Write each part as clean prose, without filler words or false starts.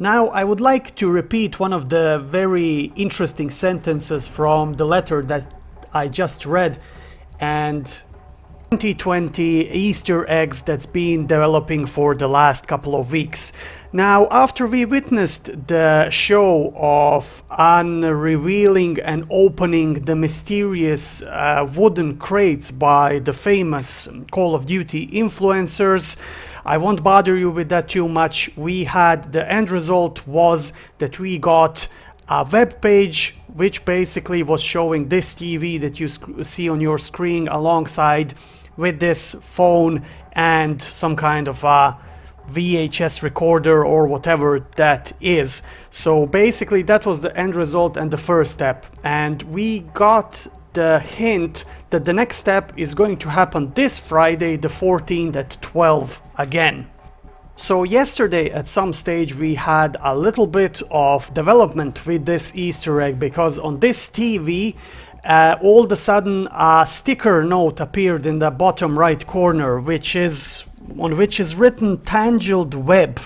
Now I would like to repeat one of the very interesting sentences from the letter that I just read, and 2020 Easter eggs that's been developing for the last couple of weeks. Now, after we witnessed the show of unrevealing and opening the mysterious wooden crates by the famous Call of Duty influencers, I won't bother you with that too much. The end result was that we got a web page which basically was showing this TV that you see on your screen alongside with this phone and some kind of a VHS recorder or whatever that is. So basically that was the end result and the first step, and we got the hint that the next step is going to happen this Friday the 14th at 12 again. So yesterday at some stage we had a little bit of development with this Easter egg, because on this TV all of a sudden a sticker note appeared in the bottom right corner on which is written tangled web.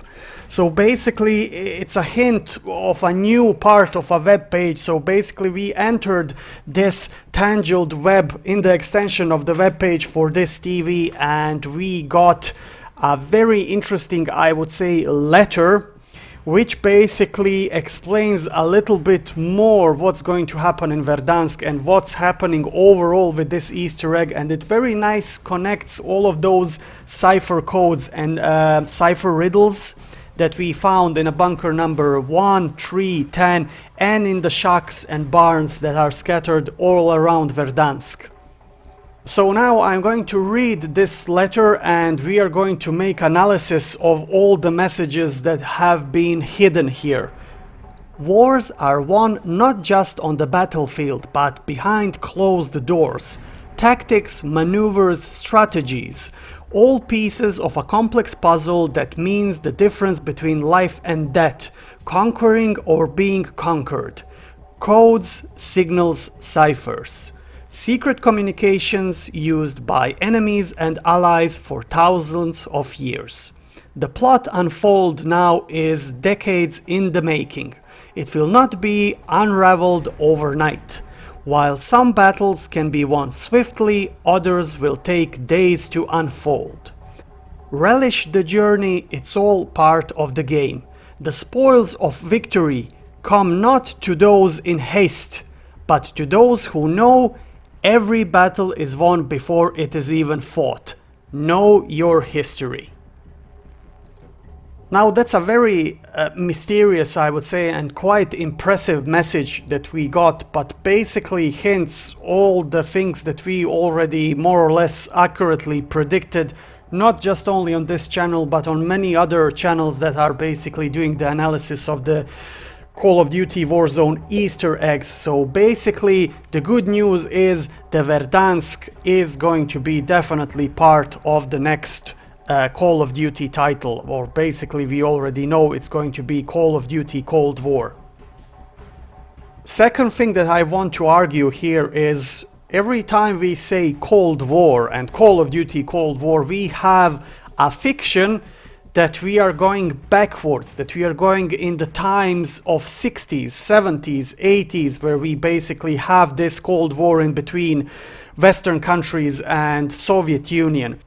So basically it's a hint of a new part of a web page. So basically we entered this tangled web in the extension of the web page for this TV, and we got a very interesting, I would say, letter which basically explains a little bit more what's going to happen in Verdansk and what's happening overall with this Easter egg, and it very nice connects all of those cipher codes and cipher riddles that we found in a bunker number 1, 3, 10 and in the shacks and barns that are scattered all around Verdansk. So now I'm going to read this letter and we are going to make analysis of all the messages that have been hidden here. Wars are won not just on the battlefield but behind closed doors. Tactics, maneuvers, strategies. All pieces of a complex puzzle that means the difference between life and death, conquering or being conquered. Codes, signals, ciphers. Secret communications used by enemies and allies for thousands of years. The plot unfold now is decades in the making. It will not be unraveled overnight. While some battles can be won swiftly, others will take days to unfold. Relish the journey, it's all part of the game. The spoils of victory come not to those in haste, but to those who know every battle is won before it is even fought. Know your history. Now that's a very mysterious, I would say, and quite impressive message that we got, but basically hints all the things that we already more or less accurately predicted, not just only on this channel but on many other channels that are basically doing the analysis of the Call of Duty Warzone Easter eggs. So basically the good news is the Verdansk is going to be definitely part of the next Call of Duty title, or basically we already know it's going to be Call of Duty Cold War. Second thing that I want to argue here is every time we say Cold War and Call of Duty Cold War, we have a fiction that we are going backwards, that we are going in the times of 60s, 70s, 80s, where we basically have this Cold War in between Western countries and Soviet Union.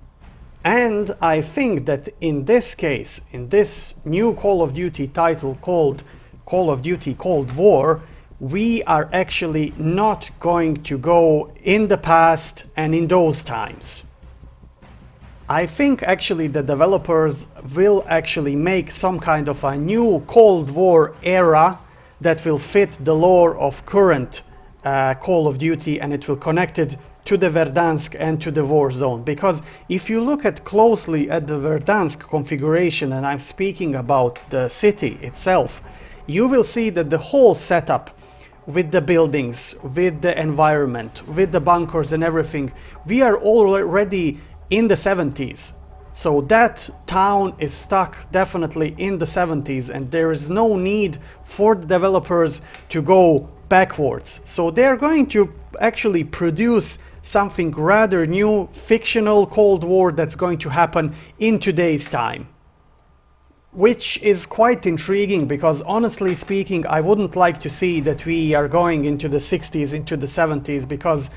And I think that in this case, in this new Call of Duty title called Call of Duty Cold War, we are actually not going to go in the past and in those times. I think actually the developers will actually make some kind of a new Cold War era that will fit the lore of current Call of Duty, and it will connect it to the Verdansk and to the Warzone. Because if you look at closely at the Verdansk configuration, and I'm speaking about the city itself, you will see that the whole setup with the buildings, with the environment, with the bunkers and everything, we are already in the 70s. So that town is stuck definitely in the 70s, and there is no need for the developers to go backwards. So they're going to actually produce something rather new, fictional Cold War that's going to happen in today's time. which is quite intriguing because honestly speaking, I wouldn't like to see that we are going into the 60s, into the 70s, because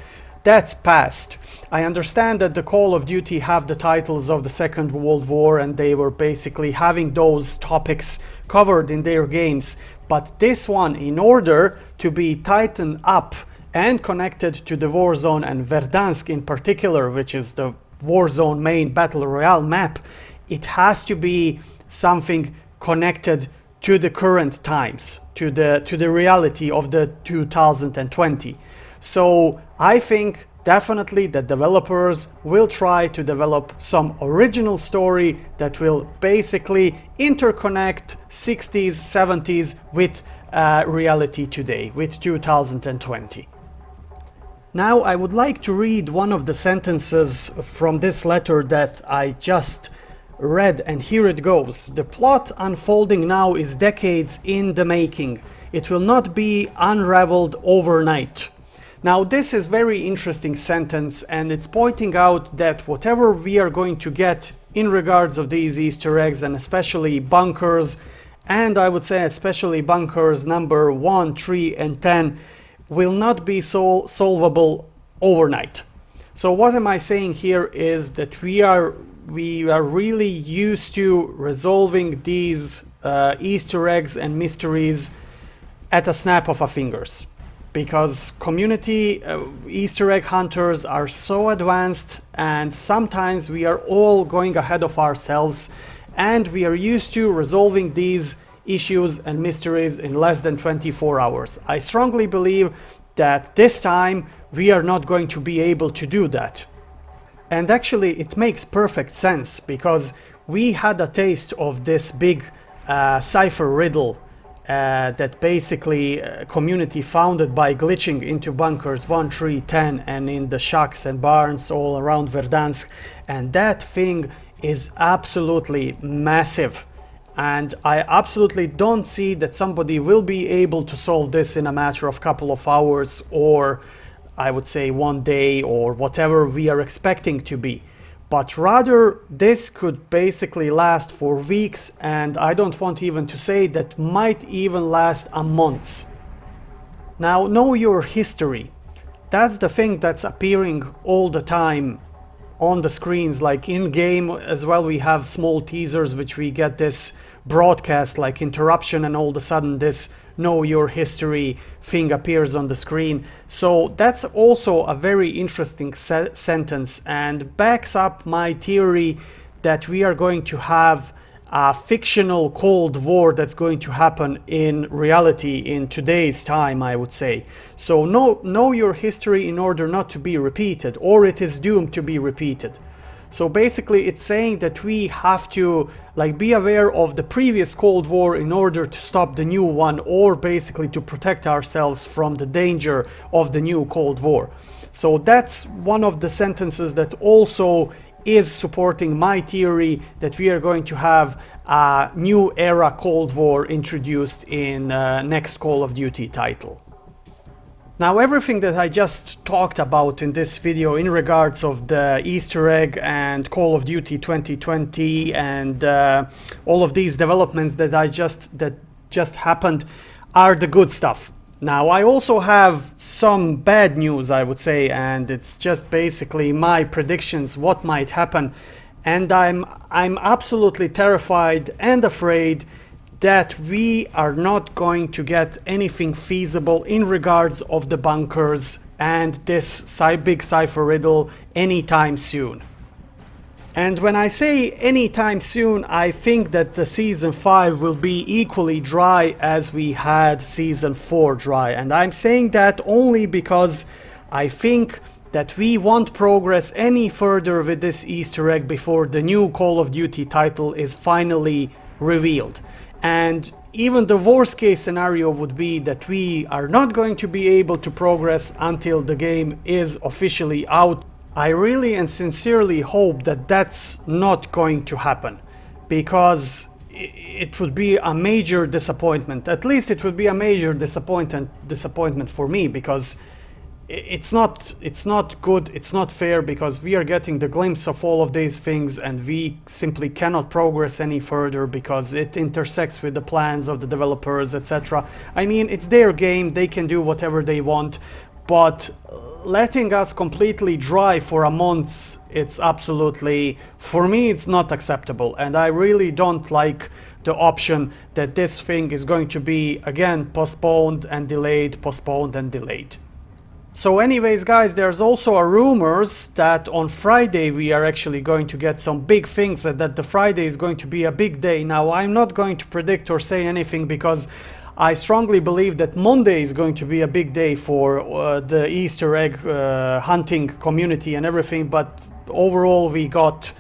that's past. I understand that the Call of Duty have the titles of the Second World War and they were basically having those topics covered in their games, but this one, in order to be tightened up and connected to the Warzone and Verdansk in particular, which is the Warzone main battle royale map, it has to be something connected to the current times, to the reality of the 2020. So I think definitely the developers will try to develop some original story that will basically interconnect 60s, 70s with reality today, with 2020. Now I would like to read one of the sentences from this letter that I just read, and here it goes. The plot unfolding now is decades in the making. It will not be unraveled overnight. Now this is very interesting sentence, and it's pointing out that whatever we are going to get in regards of these Easter eggs, and especially bunkers, and I would say especially bunkers number 1, 3 and 10, will not be solvable overnight. So what am I saying here is that we are really used to resolving these Easter eggs and mysteries at a snap of a fingers, because community Easter egg hunters are so advanced, and sometimes we are all going ahead of ourselves, and we are used to resolving these issues and mysteries in less than 24 hours. I strongly believe that this time we are not going to be able to do that. And actually it makes perfect sense, because we had a taste of this big cipher riddle that basically community founded by glitching into bunkers 1, 3, 10 and in the shacks and barns all around Verdansk, and that thing is absolutely massive. And I absolutely don't see that somebody will be able to solve this in a matter of couple of hours, or I would say 1 day, or whatever we are expecting to be. But rather this could basically last for weeks, and I don't want even to say that might even last a month. Now, know your history. That's the thing that's appearing all the time on the screens, like in game as well. We have small teasers which we get this broadcast like interruption, and all of a sudden this know your history thing appears on the screen. So that's also a very interesting sentence, and backs up my theory that we are going to have a fictional Cold War that's going to happen in reality in today's time, I would say. So know your history in order not to be repeated, or it is doomed to be repeated. So basically it's saying that we have to like be aware of the previous Cold War in order to stop the new one, or basically to protect ourselves from the danger of the new Cold War. So that's one of the sentences that also is supporting my theory that we are going to have a new era Cold War introduced in next Call of Duty title. Now, everything that I just talked about in this video in regards of the Easter egg and Call of Duty 2020 and all of these developments that just happened are the good stuff. Now, I also have some bad news, I would say, and it's just basically my predictions what might happen, and I'm absolutely terrified and afraid that we are not going to get anything feasible in regards of the bunkers and this big cipher riddle anytime soon. And when I say anytime soon, I think that the Season 5 will be equally dry as we had Season 4 dry. And I'm saying that only because I think that we won't progress any further with this Easter egg before the new Call of Duty title is finally revealed. And even the worst case scenario would be that we are not going to be able to progress until the game is officially out. I really and sincerely hope that that's not going to happen, because it would be a major disappointment. At least it would be a major disappointment for me, because it's not good, it's not fair, because we are getting the glimpse of all of these things and we simply cannot progress any further because it intersects with the plans of the developers, etc. I mean, it's their game, they can do whatever they want, but letting us completely dry for a month, it's absolutely, for me, it's not acceptable. And I really don't like the option that this thing is going to be again postponed and delayed, postponed and delayed. So anyways, guys, there's also a rumors that on Friday we are actually going to get some big things, and that the Friday is going to be a big day. Now, I'm not going to predict or say anything because I strongly believe that Monday is going to be a big day for the Easter egg hunting community and everything, but overall we got,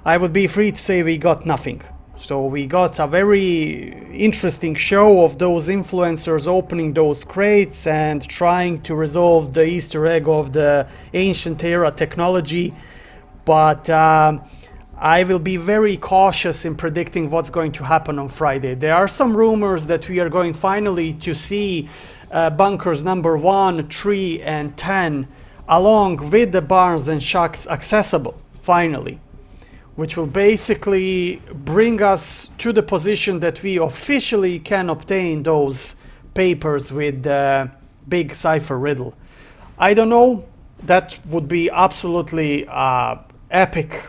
I would be free to say we got nothing. So we got a very interesting show of those influencers opening those crates and trying to resolve the Easter egg of the ancient era technology, but I will be very cautious in predicting what's going to happen on Friday. There are some rumors that we are going finally to see bunkers number 1, 3 and 10 along with the barns and shacks accessible finally, which will basically bring us to the position that we officially can obtain those papers with the big cipher riddle. I don't know, that would be absolutely epic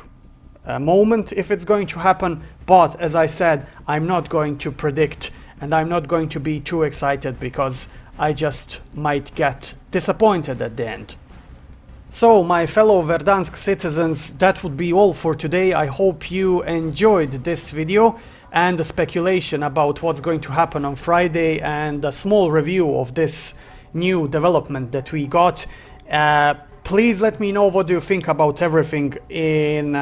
moment if it's going to happen, but as I said, I'm not going to predict and I'm not going to be too excited because I just might get disappointed at the end. So, my fellow Verdansk citizens, that would be all for today. I hope you enjoyed this video and the speculation about what's going to happen on Friday and a small review of this new development that we got. Please let me know what you think about everything in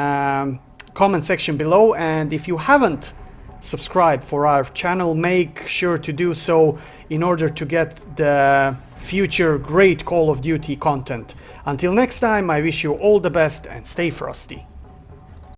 comment section below, and if you haven't subscribed for our channel, make sure to do so in order to get the future great Call of Duty content. Until next time, I wish you all the best and stay frosty.